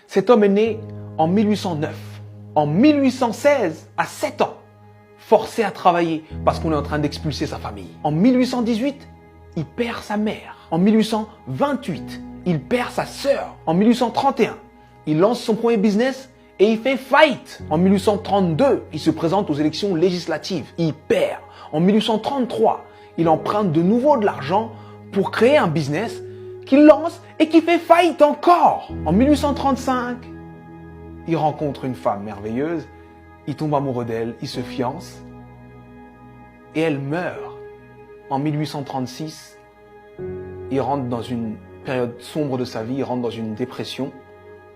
Cet homme est né en 1809. En 1816, à 7 ans, forcé à travailler parce qu'on est en train d'expulser sa famille. En 1818, il perd sa mère. En 1828, il perd sa sœur. En 1831, il lance son premier business et il fait faillite. En 1832, il se présente aux élections législatives. Il perd. En 1833, il emprunte de nouveau de l'argent pour créer un business qu'il lance et qui fait faillite encore. En 1835, il rencontre une femme merveilleuse, il tombe amoureux d'elle, il se fiance et elle meurt. En 1836, il rentre dans une période sombre de sa vie, il rentre dans une dépression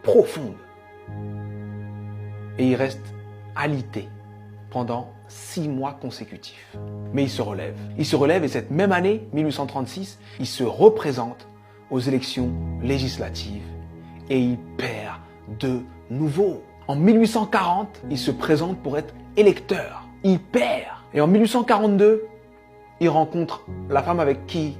profonde. Et il reste alité pendant 6 mois consécutifs. Mais il se relève. Il se relève et cette même année, 1836, il se représente aux élections législatives et il perd de nouveau. En 1840, il se présente pour être électeur. Il perd. Et en 1842, il rencontre la femme avec qui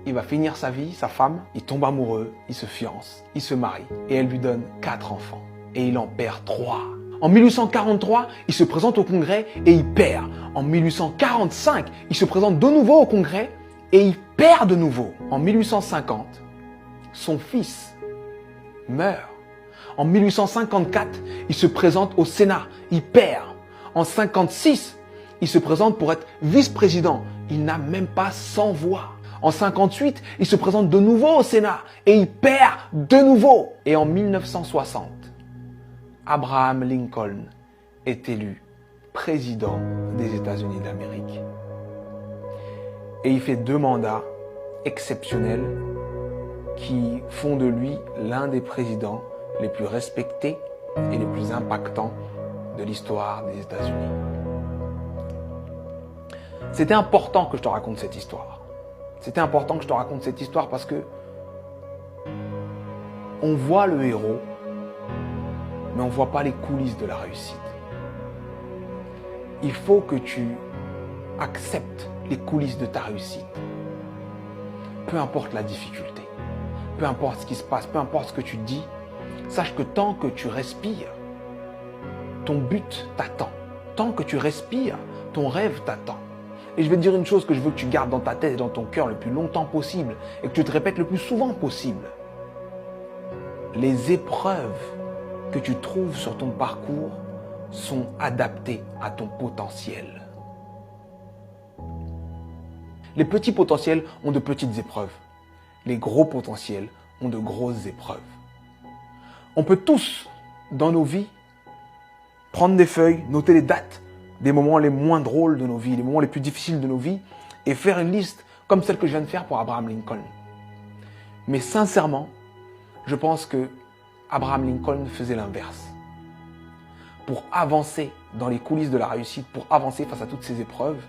il va finir sa vie, sa femme. Il tombe amoureux, il se fiance, il se marie et elle lui donne 4 enfants. Et il en perd 3. En 1843, il se présente au Congrès et il perd. En 1845, il se présente de nouveau au Congrès et il perd de nouveau. En 1850, son fils meurt. En 1854, il se présente au Sénat, il perd. En 1956, il se présente pour être vice-président. Il n'a même pas 100 voix. En 1958, il se présente de nouveau au Sénat et il perd de nouveau. Et en 1960, Abraham Lincoln est élu président des États-Unis d'Amérique. Et il fait 2 mandats exceptionnels qui font de lui l'un des présidents les plus respectés et les plus impactants de l'histoire des États-Unis. C'était important que je te raconte cette histoire. C'était important que je te raconte cette histoire parce que on voit le héros, mais on ne voit pas les coulisses de la réussite. Il faut que tu acceptes les coulisses de ta réussite. Peu importe la difficulté, peu importe ce qui se passe, peu importe ce que tu dis, sache que tant que tu respires, ton but t'attend. Tant que tu respires, ton rêve t'attend. Et je vais te dire une chose que je veux que tu gardes dans ta tête et dans ton cœur le plus longtemps possible et que tu te répètes le plus souvent possible. Les épreuves que tu trouves sur ton parcours sont adaptées à ton potentiel. Les petits potentiels ont de petites épreuves. Les gros potentiels ont de grosses épreuves. On peut tous, dans nos vies, prendre des feuilles, noter les dates des moments les moins drôles de nos vies, les moments les plus difficiles de nos vies, et faire une liste comme celle que je viens de faire pour Abraham Lincoln. Mais sincèrement, je pense que Abraham Lincoln faisait l'inverse. Pour avancer dans les coulisses de la réussite, pour avancer face à toutes ces épreuves,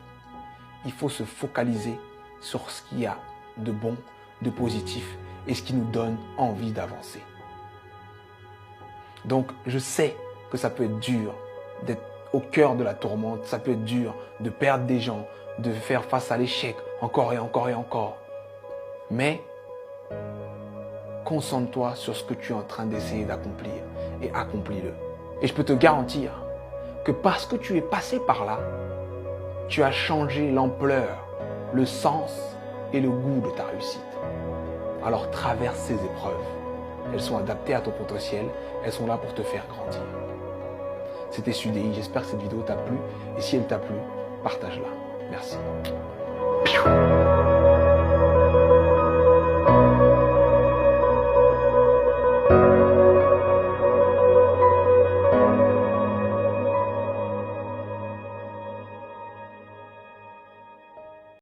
il faut se focaliser sur ce qu'il y a de bon, de positif et ce qui nous donne envie d'avancer. Donc, je sais que ça peut être dur d'être au cœur de la tourmente, ça peut être dur de perdre des gens, de faire face à l'échec encore et encore et encore. Mais concentre-toi sur ce que tu es en train d'essayer d'accomplir et accomplis-le. Et je peux te garantir que parce que tu es passé par là, tu as changé l'ampleur, le sens et le goût de ta réussite. Alors traverse ces épreuves. Elles sont adaptées à ton potentiel, elles sont là pour te faire grandir. C'était Sudei, j'espère que cette vidéo t'a plu et si elle t'a plu, partage-la. Merci.